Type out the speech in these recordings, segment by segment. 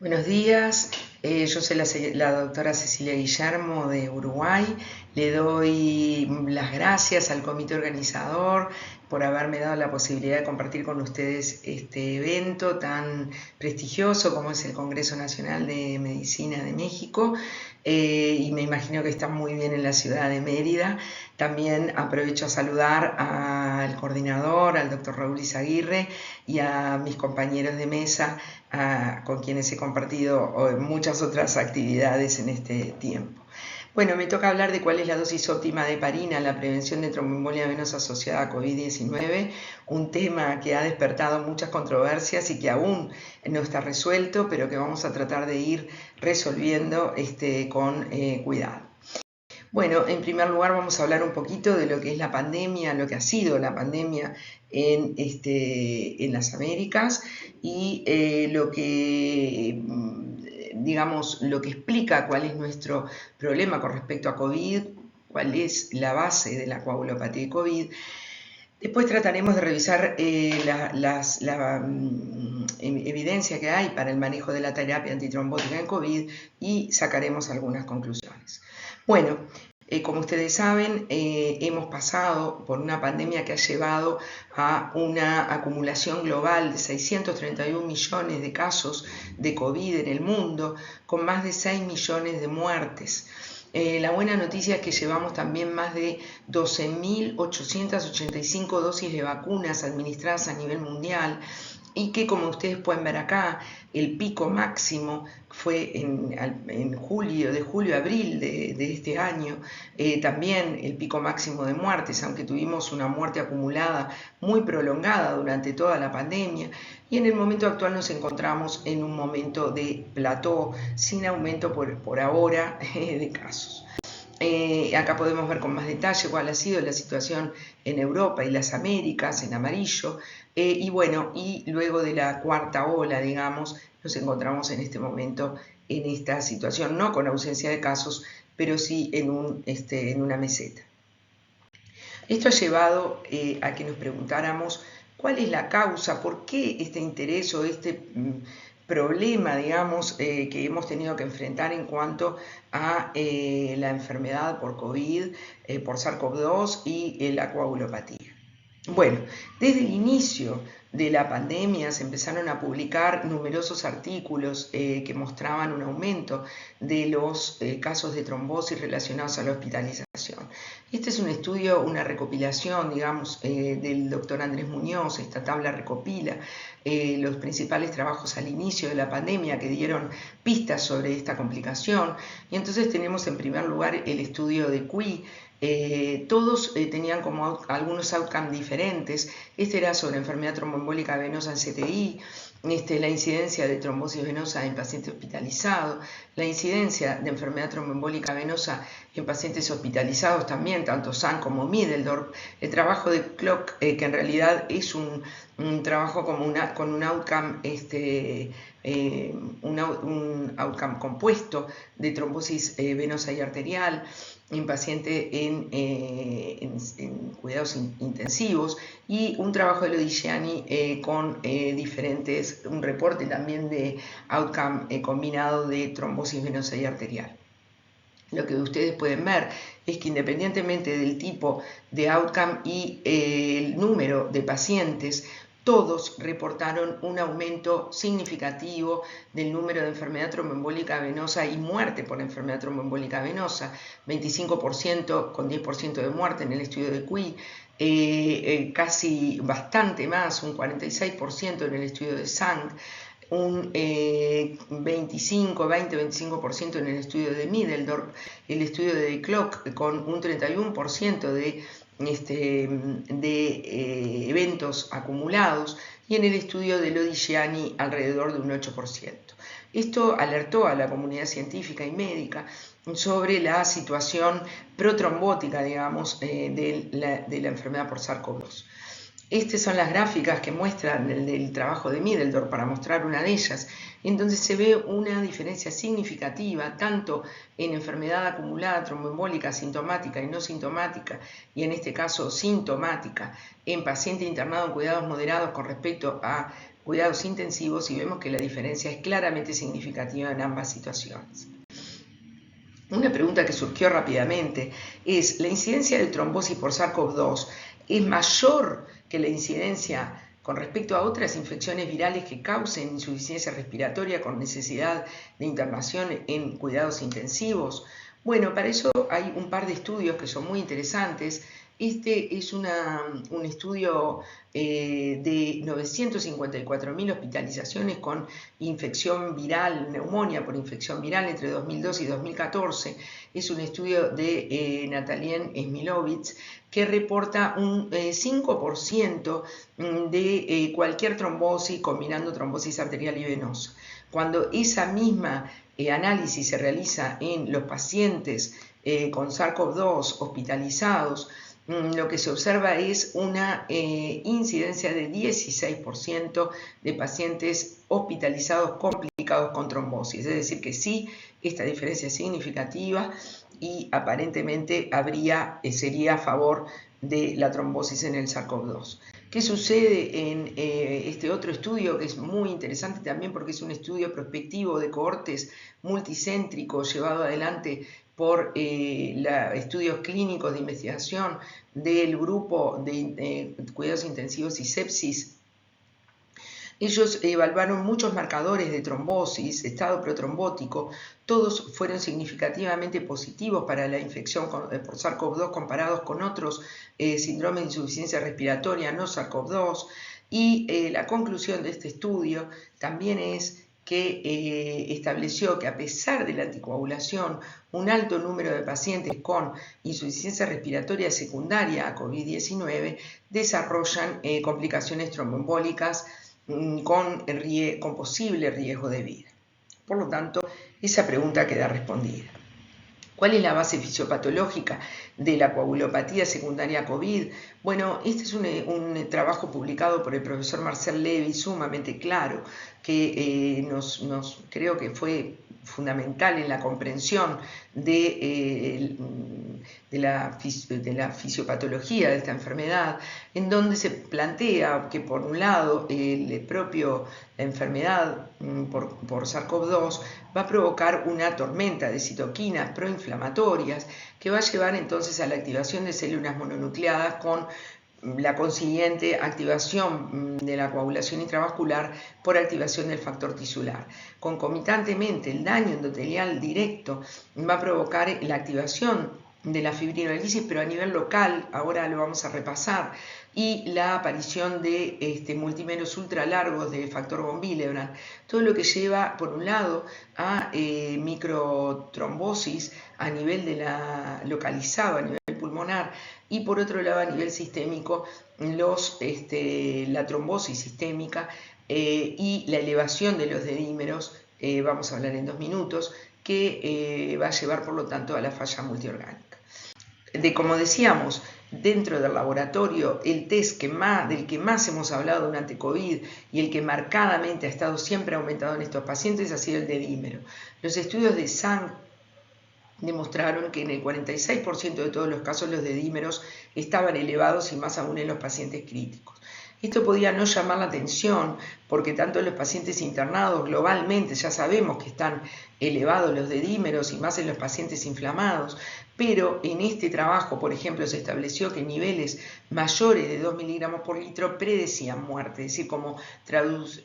Buenos días, yo soy la doctora Cecilia Guillermo de Uruguay. Le doy las gracias al comité organizador por haberme dado la posibilidad de compartir con ustedes este evento tan prestigioso como es el Congreso Nacional de Medicina de México. Y me imagino que están muy bien en la ciudad de Mérida. También aprovecho a saludar al coordinador, al doctor Raúl Izaguirre, y a mis compañeros de mesa, con quienes he compartido muchas otras actividades en este tiempo. Bueno, me toca hablar de cuál es la dosis óptima de heparina en la prevención de tromboembolia venosa asociada a COVID-19, un tema que ha despertado muchas controversias y que aún no está resuelto, pero que vamos a tratar de ir resolviendo con cuidado. Bueno, en primer lugar vamos a hablar un poquito de lo que es la pandemia, lo que ha sido la pandemia en las Américas y lo que, digamos, lo que explica cuál es nuestro problema con respecto a COVID, cuál es la base de la coagulopatía de COVID. Después trataremos de revisar la evidencia que hay para el manejo de la terapia antitrombótica en COVID y sacaremos algunas conclusiones. Bueno, como ustedes saben, hemos pasado por una pandemia que ha llevado a una acumulación global de 631 millones de casos de COVID en el mundo, con más de 6 millones de muertes. La buena noticia es que llevamos también más de 12.885 dosis de vacunas administradas a nivel mundial y que, como ustedes pueden ver acá, el pico máximo fue en julio, de julio a abril de este año. También el pico máximo de muertes, aunque tuvimos una muerte acumulada muy prolongada durante toda la pandemia, y en el momento actual nos encontramos en un momento de plató, sin aumento por ahora de casos. Acá podemos ver con más detalle cuál ha sido la situación en Europa y las Américas, en amarillo, y bueno, y luego de la cuarta ola, digamos, nos encontramos en este momento en esta situación, no con ausencia de casos, pero sí en una meseta. Esto ha llevado a que nos preguntáramos cuál es la causa, por qué este interés o este problema, digamos, que hemos tenido que enfrentar en cuanto a la enfermedad por COVID, por SARS-CoV-2 y la coagulopatía. Bueno, desde el inicio de la pandemia se empezaron a publicar numerosos artículos que mostraban un aumento de los casos de trombosis relacionados a la hospitalización. Este es un estudio, una recopilación, digamos, del doctor Andrés Muñoz. Esta tabla recopila los principales trabajos al inicio de la pandemia que dieron pistas sobre esta complicación. Y entonces tenemos en primer lugar el estudio de QI. Todos tenían como algunos outcomes diferentes. Este era sobre enfermedad tromboembólica venosa en CTI, la incidencia de trombosis venosa en pacientes hospitalizados, la incidencia de enfermedad tromboembólica venosa en pacientes hospitalizados también, tanto SAN como Middeldorf, el trabajo de Clock, que en realidad es un trabajo con un outcome, un outcome compuesto de trombosis venosa y arterial en pacientes en cuidados intensivos, y un trabajo de Lodigiani con un reporte también de outcome combinado de trombosis venosa y arterial. Lo que ustedes pueden ver es que independientemente del tipo de outcome y el número de pacientes, todos reportaron un aumento significativo del número de enfermedad tromboembólica venosa y muerte por enfermedad tromboembólica venosa, 25% con 10% de muerte en el estudio de QI, casi bastante más, un 46% en el estudio de SANG, un 20-25% en el estudio de Middeldorf, el estudio de Clock con un 31% de eventos acumulados, y en el estudio de Lodigiani alrededor de un 8%. Esto alertó a la comunidad científica y médica sobre la situación protrombótica, digamos, de la enfermedad por SARS-CoV-2. Estas son las gráficas que muestran el trabajo de Middeldorf, para mostrar una de ellas, en donde se ve una diferencia significativa tanto en enfermedad acumulada tromboembólica sintomática y no sintomática, y en este caso sintomática, en paciente internado en cuidados moderados con respecto a cuidados intensivos y vemos que la diferencia es claramente significativa en ambas situaciones. Una pregunta que surgió rápidamente es: ¿la incidencia de trombosis por SARS-CoV-2 es mayor que la incidencia con respecto a otras infecciones virales que causen insuficiencia respiratoria con necesidad de internación en cuidados intensivos? Bueno, para eso hay un par de estudios que son muy interesantes. Este es un estudio de 954.000 hospitalizaciones con infección viral, neumonía por infección viral entre 2002 y 2014. Es un estudio de Natalien Smilovitz que reporta un 5% de cualquier trombosis combinando trombosis arterial y venosa. Cuando esa misma análisis se realiza en los pacientes con SARS-CoV-2 hospitalizados, lo que se observa es una incidencia de 16% de pacientes hospitalizados complicados con trombosis. Es decir, que sí, esta diferencia es significativa y aparentemente sería a favor de la trombosis en el SARS-CoV-2. ¿Qué sucede en este otro estudio que es muy interesante también porque es un estudio prospectivo de cohortes multicéntricos llevado adelante por estudios clínicos de investigación del grupo de cuidados intensivos y sepsis? Ellos evaluaron muchos marcadores de trombosis, estado protrombótico, todos fueron significativamente positivos para la infección por SARS-CoV-2 comparados con otros síndromes de insuficiencia respiratoria no SARS-CoV-2, y la conclusión de este estudio también es que estableció que a pesar de la anticoagulación, un alto número de pacientes con insuficiencia respiratoria secundaria a COVID-19 desarrollan complicaciones tromboembólicas con posible riesgo de vida. Por lo tanto, esa pregunta queda respondida. ¿Cuál es la base fisiopatológica de la coagulopatía secundaria a COVID? Bueno, este es un trabajo publicado por el profesor Marcel Levy, sumamente claro, que creo que fue fundamental en la comprensión de la fisiopatología de esta enfermedad, en donde se plantea que por un lado la enfermedad por SARS-CoV-2 va a provocar una tormenta de citoquinas proinflamatorias que va a llevar entonces a la activación de células mononucleadas con la consiguiente activación de la coagulación intravascular por activación del factor tisular. Concomitantemente, el daño endotelial directo va a provocar la activación de la fibrinolisis, pero a nivel local, ahora lo vamos a repasar, y la aparición de multímeros ultralargos de factor von Willebrand, todo lo que lleva, por un lado, a microtrombosis a nivel localizado, a nivel pulmonar, y por otro lado, a nivel sistémico, la trombosis sistémica y la elevación de los dedímeros, vamos a hablar en 2 minutos, que va a llevar, por lo tanto, a la falla multiorgánica. Como decíamos, dentro del laboratorio, el test del que más hemos hablado durante COVID y el que marcadamente ha estado siempre aumentado en estos pacientes ha sido el dedímero. Los estudios de SANG demostraron que en el 46% de todos los casos los dedímeros estaban elevados y más aún en los pacientes críticos. Esto podía no llamar la atención porque tanto en los pacientes internados globalmente ya sabemos que están elevados los dedímeros y más en los pacientes inflamados, pero en este trabajo, por ejemplo, se estableció que niveles mayores de 2 miligramos por litro predecían muerte, es decir,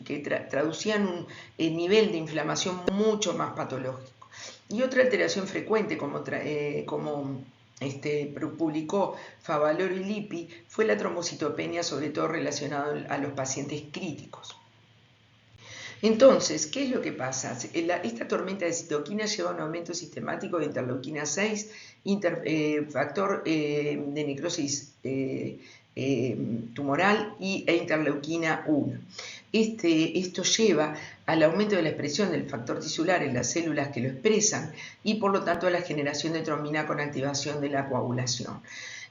que traducían un nivel de inflamación mucho más patológico. Y otra alteración frecuente, como publicó Favaloro y Lippi, fue la trombocitopenia, sobre todo relacionada a los pacientes críticos. Entonces, ¿qué es lo que pasa? Esta tormenta de citoquinas lleva a un aumento sistemático de interleuquina 6, factor de necrosis tumoral e interleuquina 1. Esto lleva al aumento de la expresión del factor tisular en las células que lo expresan y por lo tanto a la generación de trombina con activación de la coagulación.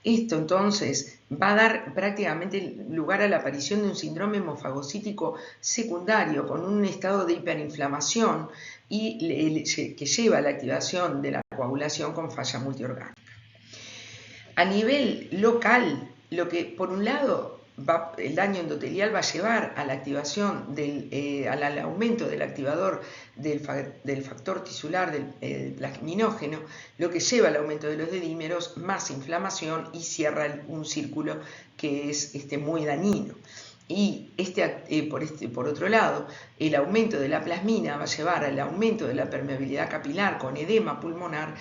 Esto entonces va a dar prácticamente lugar a la aparición de un síndrome hemofagocítico secundario con un estado de hiperinflamación y que lleva a la activación de la coagulación con falla multiorgánica. A nivel local, lo que por un lado el daño endotelial va a llevar a la activación, al aumento del activador del factor tisular del plasminógeno, lo que lleva al aumento de los dedímeros, más inflamación y cierra un círculo que es muy dañino. Y por otro lado, el aumento de la plasmina va a llevar al aumento de la permeabilidad capilar con edema pulmonar,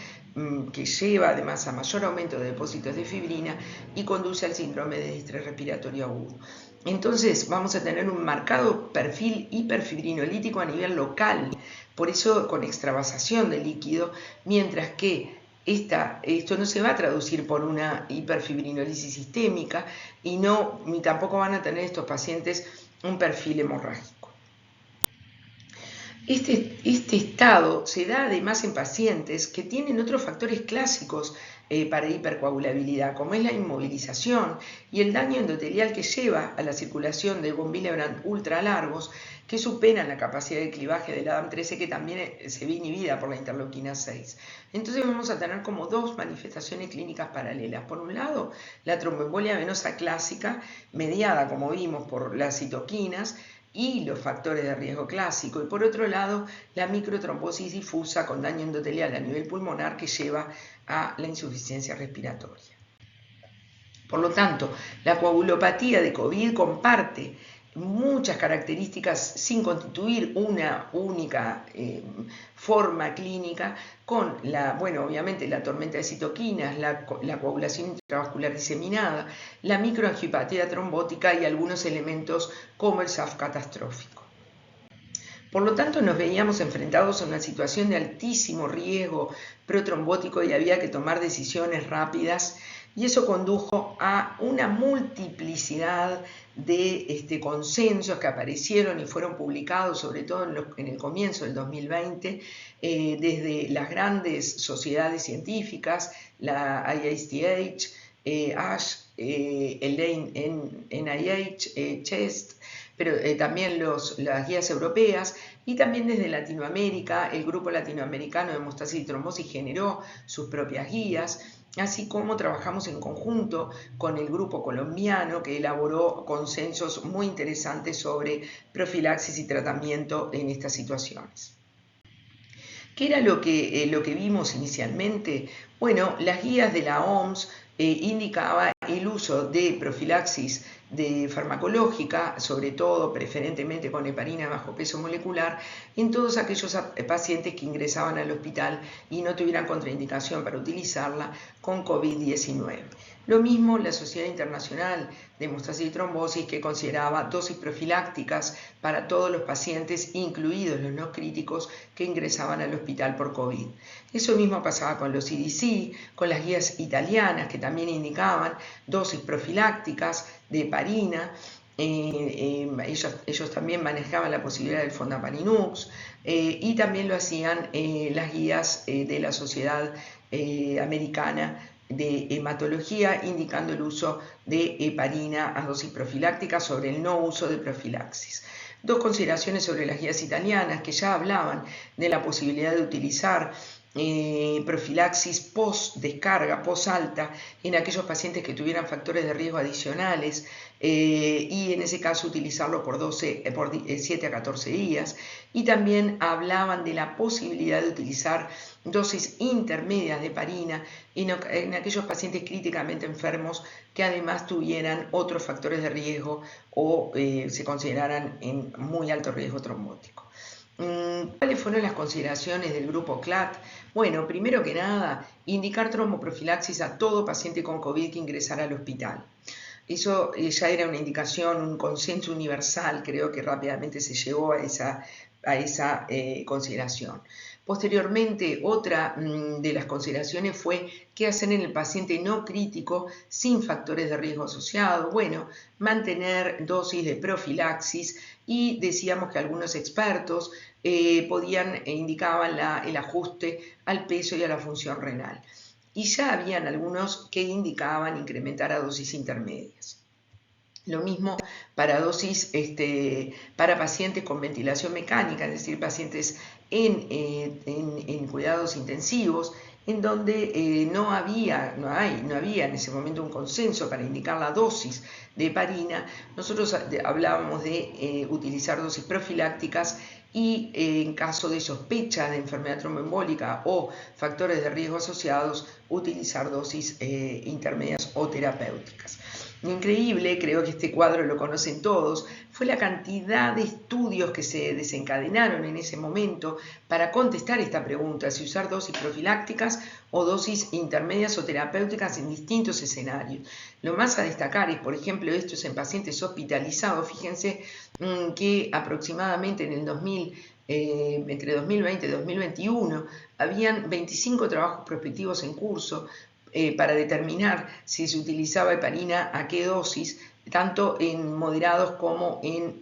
que lleva además a mayor aumento de depósitos de fibrina y conduce al síndrome de distrés respiratorio agudo. Entonces vamos a tener un marcado perfil hiperfibrinolítico a nivel local, por eso con extravasación de líquido, mientras que esto no se va a traducir por una hiperfibrinolisis sistémica ni tampoco van a tener estos pacientes un perfil hemorrágico. Este estado se da además en pacientes que tienen otros factores clásicos para hipercoagulabilidad, como es la inmovilización y el daño endotelial que lleva a la circulación de von Willebrand ultra largos, que superan la capacidad de clivaje del ADAM13, que también se ve inhibida por la interleuquina 6. Entonces vamos a tener como dos manifestaciones clínicas paralelas. Por un lado, la tromboembolia venosa clásica, mediada, como vimos, por las citoquinas y los factores de riesgo clásico, y por otro lado la microtrombosis difusa con daño endotelial a nivel pulmonar que lleva a la insuficiencia respiratoria. Por lo tanto, la coagulopatía de COVID comparte muchas características sin constituir una única forma clínica con obviamente la tormenta de citoquinas, la coagulación intravascular diseminada, la microangiopatía trombótica y algunos elementos como el SAF catastrófico. Por lo tanto, nos veíamos enfrentados a una situación de altísimo riesgo protrombótico y había que tomar decisiones rápidas, y eso condujo a una multiplicidad de consensos que aparecieron y fueron publicados, sobre todo en el comienzo del 2020, desde las grandes sociedades científicas, la IACH, ASH, el NIH, CHEST, pero también las guías europeas, y también desde Latinoamérica, el Grupo Latinoamericano de Hemostasis y Trombosis generó sus propias guías, así como trabajamos en conjunto con el grupo colombiano que elaboró consensos muy interesantes sobre profilaxis y tratamiento en estas situaciones. ¿Qué era lo que vimos inicialmente? Bueno, las guías de la OMS indicaba el uso de profilaxis farmacológica, sobre todo preferentemente con heparina bajo peso molecular, en todos aquellos pacientes que ingresaban al hospital y no tuvieran contraindicación para utilizarla con COVID-19. Lo mismo la Sociedad Internacional de Hemostasis y Trombosis, que consideraba dosis profilácticas para todos los pacientes, incluidos los no críticos, que ingresaban al hospital por COVID. Eso mismo pasaba con los CDC, con las guías italianas, que también indicaban dosis profilácticas de heparina. Ellos también manejaban la posibilidad del Fondaparinux, y también lo hacían las guías de la Sociedad Americana de Hematología, indicando el uso de heparina a dosis profiláctica sobre el no uso de profilaxis. Dos consideraciones sobre las guías italianas, que ya hablaban de la posibilidad de utilizar profilaxis post-descarga, post-alta, en aquellos pacientes que tuvieran factores de riesgo adicionales, y en ese caso utilizarlo por 7 a 14 días. Y también hablaban de la posibilidad de utilizar dosis intermedias de heparina en aquellos pacientes críticamente enfermos que además tuvieran otros factores de riesgo o se consideraran en muy alto riesgo trombótico. ¿Cuáles fueron las consideraciones del grupo CLAT? Bueno, primero que nada, indicar tromboprofilaxis a todo paciente con COVID que ingresara al hospital. Eso ya era una indicación, un consenso universal, creo que rápidamente se llegó a esa consideración. Posteriormente, otra de las consideraciones fue qué hacer en el paciente no crítico sin factores de riesgo asociados. Bueno, mantener dosis de profilaxis, y decíamos que algunos expertos indicaban el ajuste al peso y a la función renal. Y ya habían algunos que indicaban incrementar a dosis intermedias. Lo mismo para dosis para pacientes con ventilación mecánica, es decir, pacientes en cuidados intensivos, en donde no había en ese momento un consenso para indicar la dosis de heparina. Nosotros hablábamos de utilizar dosis profilácticas y en caso de sospecha de enfermedad tromboembólica o factores de riesgo asociados, utilizar dosis intermedias o terapéuticas. Increíble, creo que este cuadro lo conocen todos, fue la cantidad de estudios que se desencadenaron en ese momento para contestar esta pregunta, si usar dosis profilácticas o dosis intermedias o terapéuticas en distintos escenarios. Lo más a destacar es, por ejemplo, esto es en pacientes hospitalizados. Fíjense que aproximadamente en el entre 2020 y 2021 habían 25 trabajos prospectivos en curso para determinar si se utilizaba heparina a qué dosis, tanto en moderados como en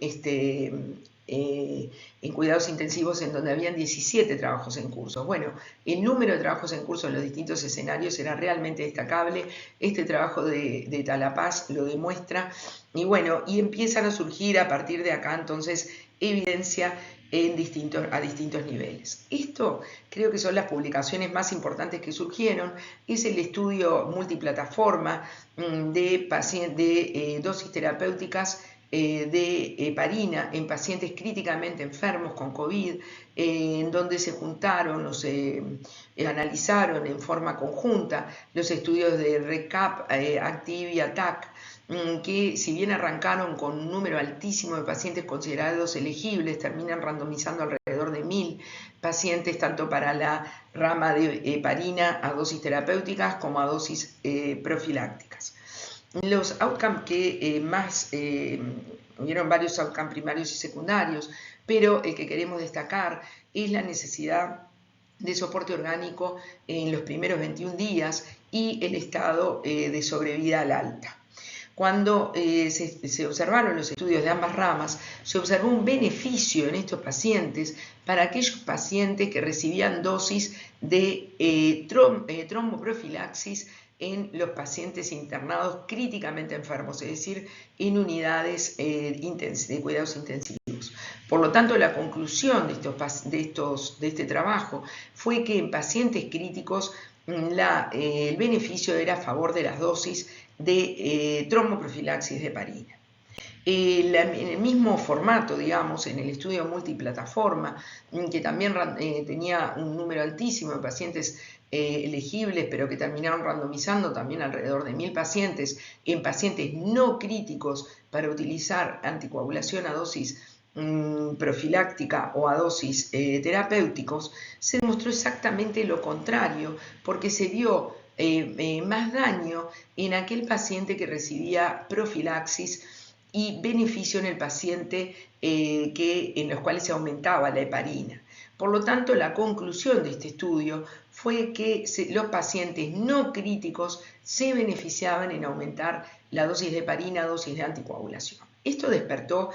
cuidados intensivos, en donde habían 17 trabajos en curso. Bueno, el número de trabajos en curso en los distintos escenarios era realmente destacable. Este trabajo de Talapaz lo demuestra. Y bueno, y empiezan a surgir a partir de acá entonces evidencia a distintos niveles. Esto creo que son las publicaciones más importantes que surgieron. Es el estudio multiplataforma de dosis terapéuticas de heparina en pacientes críticamente enfermos con COVID, en donde se juntaron o se analizaron en forma conjunta los estudios de RECAP, ACTIVE y ATTACK, que si bien arrancaron con un número altísimo de pacientes considerados elegibles, terminan randomizando alrededor de 1000 pacientes, tanto para la rama de heparina a dosis terapéuticas como a dosis profilácticas. Los outcomes que hubieron varios outcomes primarios y secundarios, pero el que queremos destacar es la necesidad de soporte orgánico en los primeros 21 días y el estado de sobrevida al alta. Cuando se observaron los estudios de ambas ramas, se observó un beneficio en estos pacientes para aquellos pacientes que recibían dosis de tromboprofilaxis en los pacientes internados críticamente enfermos, es decir, en unidades de cuidados intensivos. Por lo tanto, la conclusión de este trabajo fue que en pacientes críticos el beneficio era a favor de las dosis de tromboprofilaxis de heparina. En el mismo formato, digamos, en el estudio multiplataforma, que también tenía un número altísimo de pacientes elegibles, pero que terminaron randomizando también alrededor de 1000 pacientes, en pacientes no críticos para utilizar anticoagulación a dosis profiláctica o a dosis terapéuticos, se demostró exactamente lo contrario, porque se dio más daño en aquel paciente que recibía profilaxis y beneficio en el paciente en los cuales se aumentaba la heparina. Por lo tanto, la conclusión de este estudio fue que los pacientes no críticos se beneficiaban en aumentar la dosis de heparina, dosis de anticoagulación. Esto despertó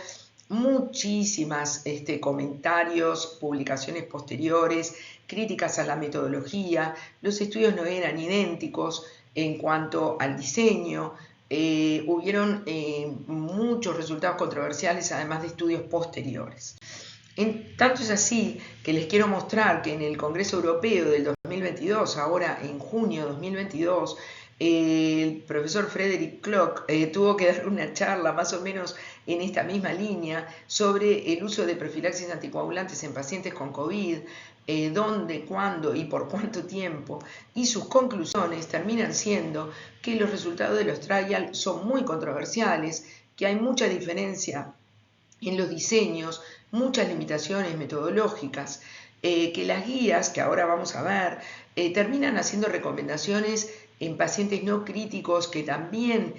muchísimas comentarios, publicaciones posteriores, críticas a la metodología. Los estudios no eran idénticos en cuanto al diseño. Hubieron muchos resultados controversiales, además de estudios posteriores. Tanto es así que les quiero mostrar que en el Congreso Europeo del 2022, ahora en junio de 2022, el profesor Frederick Klock tuvo que dar una charla más o menos en esta misma línea sobre el uso de profilaxis anticoagulantes en pacientes con COVID, dónde, cuándo y por cuánto tiempo, y sus conclusiones terminan siendo que los resultados de los trials son muy controversiales, que hay mucha diferencia en los diseños, muchas limitaciones metodológicas, que las guías, que ahora vamos a ver, terminan haciendo recomendaciones en pacientes no críticos que también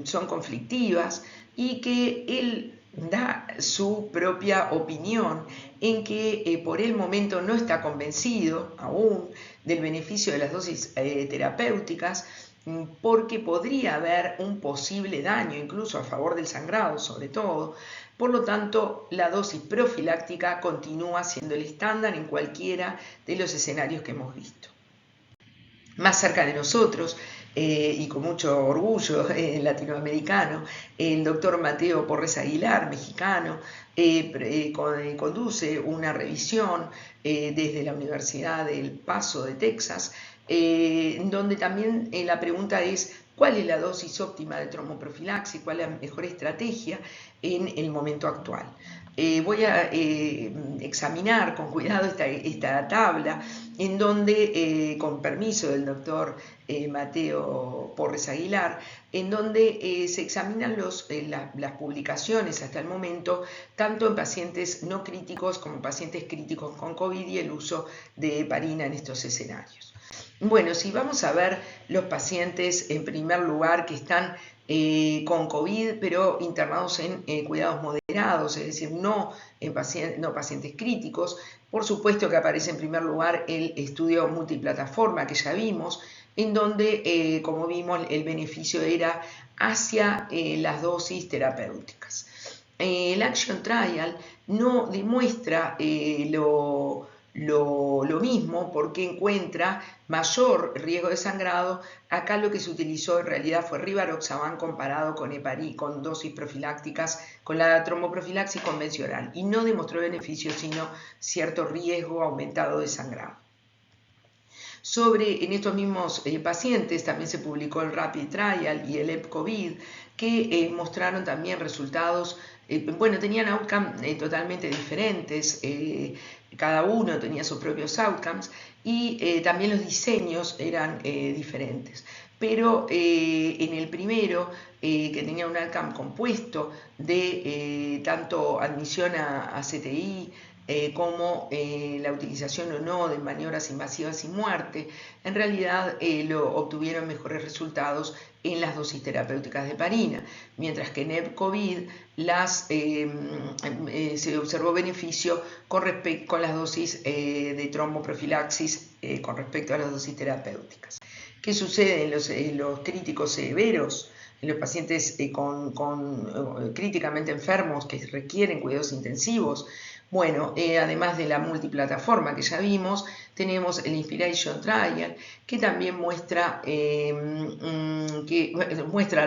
son conflictivas, y que él da su propia opinión en que por el momento no está convencido aún del beneficio de las dosis terapéuticas, porque podría haber un posible daño incluso a favor del sangrado sobre todo. Por lo tanto, la dosis profiláctica continúa siendo el estándar en cualquiera de los escenarios que hemos visto. Más cerca de nosotros, y con mucho orgullo latinoamericano, el doctor Mateo Porres Aguilar, mexicano, conduce una revisión desde la Universidad del Paso de Texas, donde también la pregunta es: ¿cuál es la dosis óptima de tromboprofilaxis? ¿Cuál es la mejor estrategia en el momento actual? Voy a examinar con cuidado esta tabla, en donde, con permiso del doctor Mateo Porres Aguilar, en donde se examinan las publicaciones hasta el momento, tanto en pacientes no críticos como pacientes críticos con COVID, y el uso de heparina en estos escenarios. Bueno, si vamos a ver los pacientes en primer lugar que están con COVID, pero internados en cuidados moderados, es decir, no pacientes críticos, por supuesto que aparece en primer lugar el estudio multiplataforma que ya vimos, en donde, como vimos, el beneficio era hacia las dosis terapéuticas. El Action Trial no demuestra lo mismo, porque encuentra mayor riesgo de sangrado. Acá lo que se utilizó en realidad fue rivaroxaban comparado con con dosis profilácticas, con la tromboprofilaxis convencional, y no demostró beneficio, sino cierto riesgo aumentado de sangrado. En estos mismos pacientes también se publicó el Rapid Trial y el EPCOVID, que mostraron también resultados, tenían outcomes totalmente diferentes, cada uno tenía sus propios outcomes, y también los diseños eran diferentes. Pero en el primero, que tenía un outcome compuesto de tanto admisión a CTI, como la utilización o no de maniobras invasivas y muerte, en realidad obtuvieron mejores resultados en las dosis terapéuticas de heparina, mientras que en EPCOVID se observó beneficio con las dosis de tromboprofilaxis con respecto a las dosis terapéuticas. ¿Qué sucede en los críticos severos? En los pacientes críticamente enfermos que requieren cuidados intensivos. Bueno, además de la multiplataforma que ya vimos, tenemos el Inspiration Trial, que también muestra al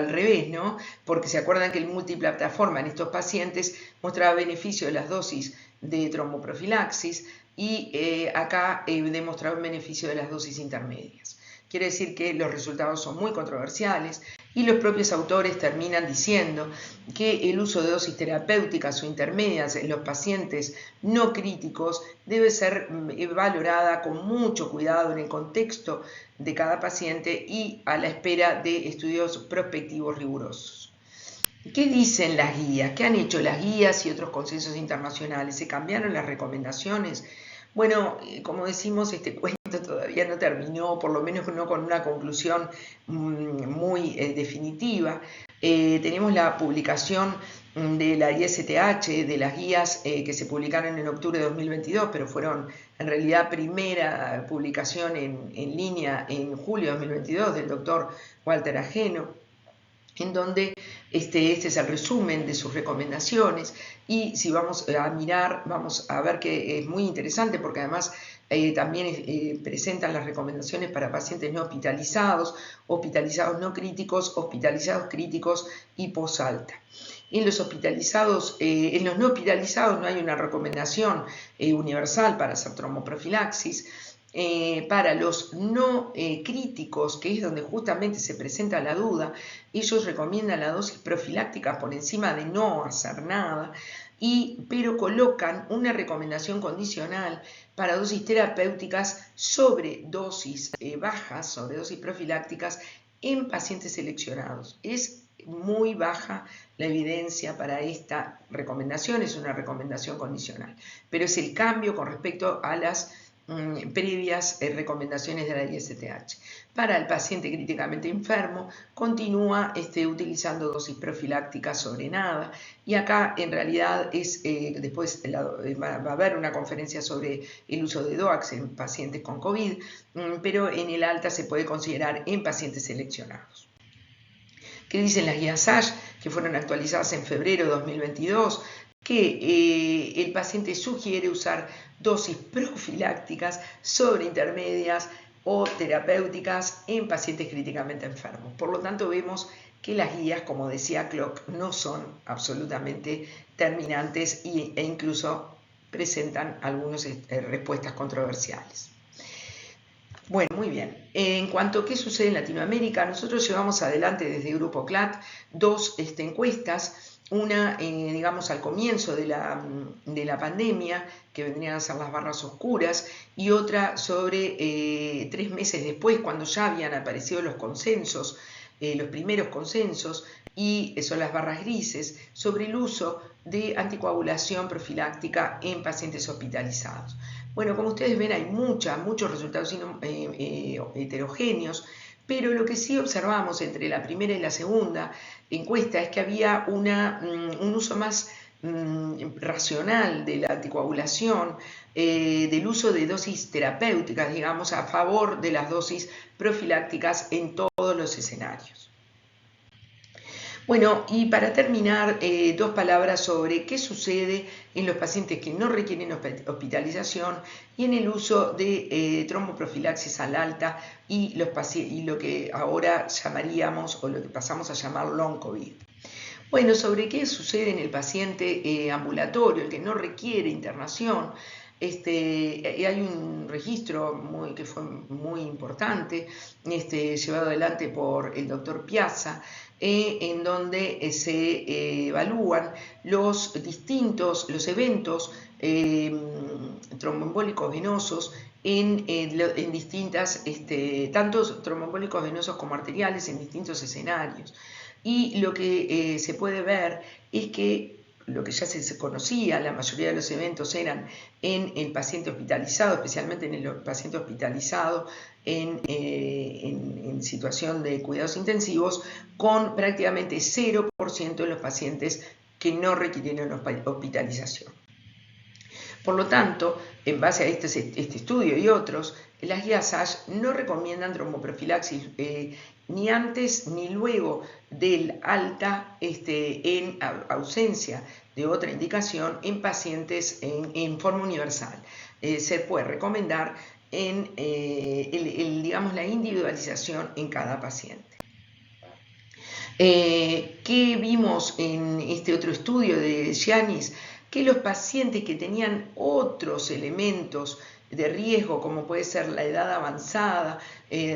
revés, ¿no? Porque se acuerdan que el multiplataforma en estos pacientes mostraba beneficio de las dosis de tromboprofilaxis, y acá demostraba un beneficio de las dosis intermedias. Quiere decir que los resultados son muy controversiales, y los propios autores terminan diciendo que el uso de dosis terapéuticas o intermedias en los pacientes no críticos debe ser valorada con mucho cuidado en el contexto de cada paciente y a la espera de estudios prospectivos rigurosos. ¿Qué dicen las guías? ¿Qué han hecho las guías y otros consensos internacionales? ¿Se cambiaron las recomendaciones? Bueno, como decimos, este cuento todavía no terminó, por lo menos no con una conclusión muy definitiva. Tenemos la publicación de la ISTH, de las guías que se publicaron en octubre de 2022, pero fueron en realidad primera publicación en línea en julio de 2022 del doctor Walter Ageno, en donde este es el resumen de sus recomendaciones. Y si vamos a mirar, vamos a ver que es muy interesante, porque además también presentan las recomendaciones para pacientes no hospitalizados, hospitalizados no críticos, hospitalizados críticos y posalta. En los hospitalizados, en los no hospitalizados no hay una recomendación universal para hacer tromboprofilaxis. Para los no críticos, que es donde justamente se presenta la duda, ellos recomiendan la dosis profiláctica por encima de no hacer nada, pero colocan una recomendación condicional para dosis terapéuticas sobre dosis bajas, sobre dosis profilácticas en pacientes seleccionados. Es muy baja la evidencia para esta recomendación, es una recomendación condicional, pero es el cambio con respecto a las previas recomendaciones de la ISTH. Para el paciente críticamente enfermo, continúa utilizando dosis profilácticas sobre nada, y acá en realidad después va a haber una conferencia sobre el uso de DOACs en pacientes con COVID, pero en el alta se puede considerar en pacientes seleccionados. ¿Qué dicen las guías ASH, que fueron actualizadas en febrero de 2022? Que el paciente sugiere usar dosis profilácticas sobre intermedias o terapéuticas en pacientes críticamente enfermos. Por lo tanto, vemos que las guías, como decía Klock, no son absolutamente terminantes e incluso presentan algunas respuestas controversiales. Bueno, muy bien. En cuanto a qué sucede en Latinoamérica, nosotros llevamos adelante desde Grupo CLAT dos encuestas, una, digamos, al comienzo de la pandemia, que vendrían a ser las barras oscuras, y otra sobre 3 meses después, cuando ya habían aparecido los consensos, los primeros consensos, y son las barras grises, sobre el uso de anticoagulación profiláctica en pacientes hospitalizados. Bueno, como ustedes ven, hay muchos resultados heterogéneos, pero lo que sí observamos entre la primera y la segunda encuesta es que había un uso más racional de la anticoagulación, del uso de dosis terapéuticas, digamos, a favor de las dosis profilácticas en todos los escenarios. Bueno, y para terminar, 2 palabras sobre qué sucede en los pacientes que no requieren hospitalización y en el uso de tromboprofilaxis al alta y lo que ahora llamaríamos, o lo que pasamos a llamar long COVID. Bueno, sobre qué sucede en el paciente ambulatorio, el que no requiere internación. Hay un registro que fue muy importante, llevado adelante por el doctor Piazza, en donde se evalúan los eventos tromboembólicos venosos en distintas, tanto tromboembólicos venosos como arteriales, en distintos escenarios. Y lo que se puede ver es que lo que ya se conocía, la mayoría de los eventos eran en el paciente hospitalizado, especialmente en el paciente hospitalizado en situación de cuidados intensivos, con prácticamente 0% en los pacientes que no requirieron hospitalización. Por lo tanto, en base a este estudio y otros, las guías ASH no recomiendan tromboprofilaxis ni antes ni luego del alta en ausencia de otra indicación en pacientes en forma universal. Se puede recomendar digamos, la individualización en cada paciente. ¿Qué vimos en este otro estudio de Giannis? Que los pacientes que tenían otros elementos de riesgo, como puede ser la edad avanzada,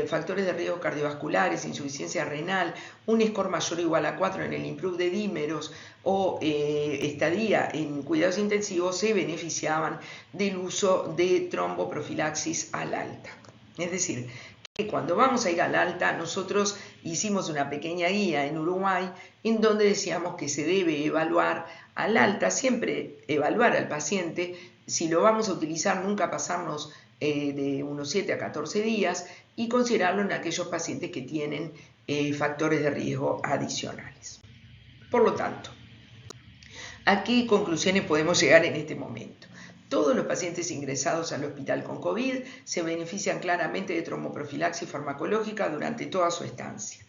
factores de riesgo cardiovasculares, insuficiencia renal, un score mayor o igual a 4 en el IMPROVE de dímeros o estadía en cuidados intensivos, se beneficiaban del uso de tromboprofilaxis al alta. Es decir, que cuando vamos a ir al alta, nosotros hicimos una pequeña guía en Uruguay en donde decíamos que se debe evaluar al alta, siempre evaluar al paciente, si lo vamos a utilizar nunca pasarnos de unos 7 a 14 días y considerarlo en aquellos pacientes que tienen factores de riesgo adicionales. Por lo tanto, ¿a qué conclusiones podemos llegar en este momento? Todos los pacientes ingresados al hospital con COVID se benefician claramente de tromboprofilaxis farmacológica durante toda su estancia.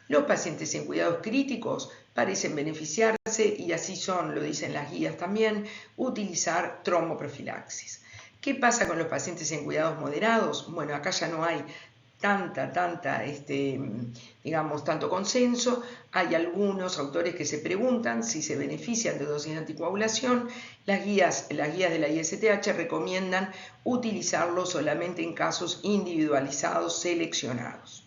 Los pacientes en cuidados críticos parecen beneficiarse, y así son, lo dicen las guías también, utilizar tromboprofilaxis. ¿Qué pasa con los pacientes en cuidados moderados? Bueno, acá ya no hay digamos, tanto consenso. Hay algunos autores que se preguntan si se benefician de dosis de anticoagulación. Las guías de la ISTH recomiendan utilizarlo solamente en casos individualizados seleccionados.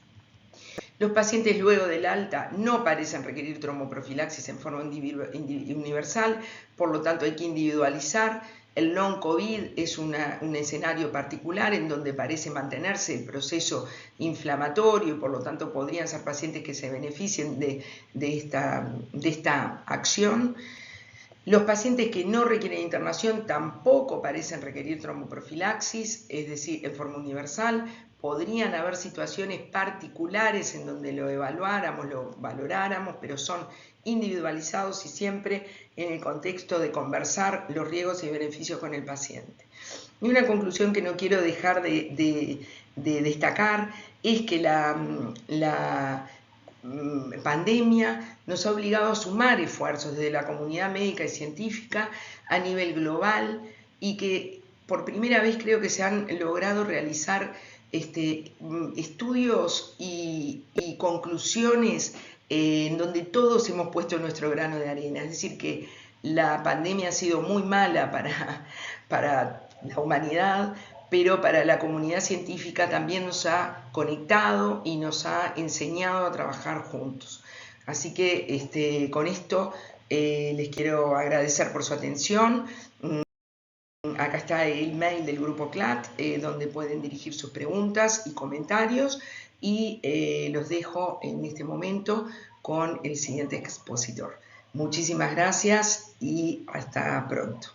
Los pacientes luego del alta no parecen requerir tromboprofilaxis en forma universal, por lo tanto hay que individualizar. El long COVID es un escenario particular en donde parece mantenerse el proceso inflamatorio y por lo tanto podrían ser pacientes que se beneficien de esta acción. Los pacientes que no requieren internación tampoco parecen requerir tromboprofilaxis, es decir, en forma universal. Podrían haber situaciones particulares en donde lo evaluáramos, lo valoráramos, pero son individualizados y siempre en el contexto de conversar los riesgos y beneficios con el paciente. Y una conclusión que no quiero dejar de destacar es que la pandemia nos ha obligado a sumar esfuerzos desde la comunidad médica y científica a nivel global y que por primera vez creo que se han logrado realizar estudios y conclusiones en donde todos hemos puesto nuestro grano de arena. Es decir, que la pandemia ha sido muy mala para la humanidad, pero para la comunidad científica también nos ha conectado y nos ha enseñado a trabajar juntos. Así que con esto les quiero agradecer por su atención. Acá está el mail del Grupo CLAT, donde pueden dirigir sus preguntas y comentarios, y los dejo en este momento con el siguiente expositor. Muchísimas gracias y hasta pronto.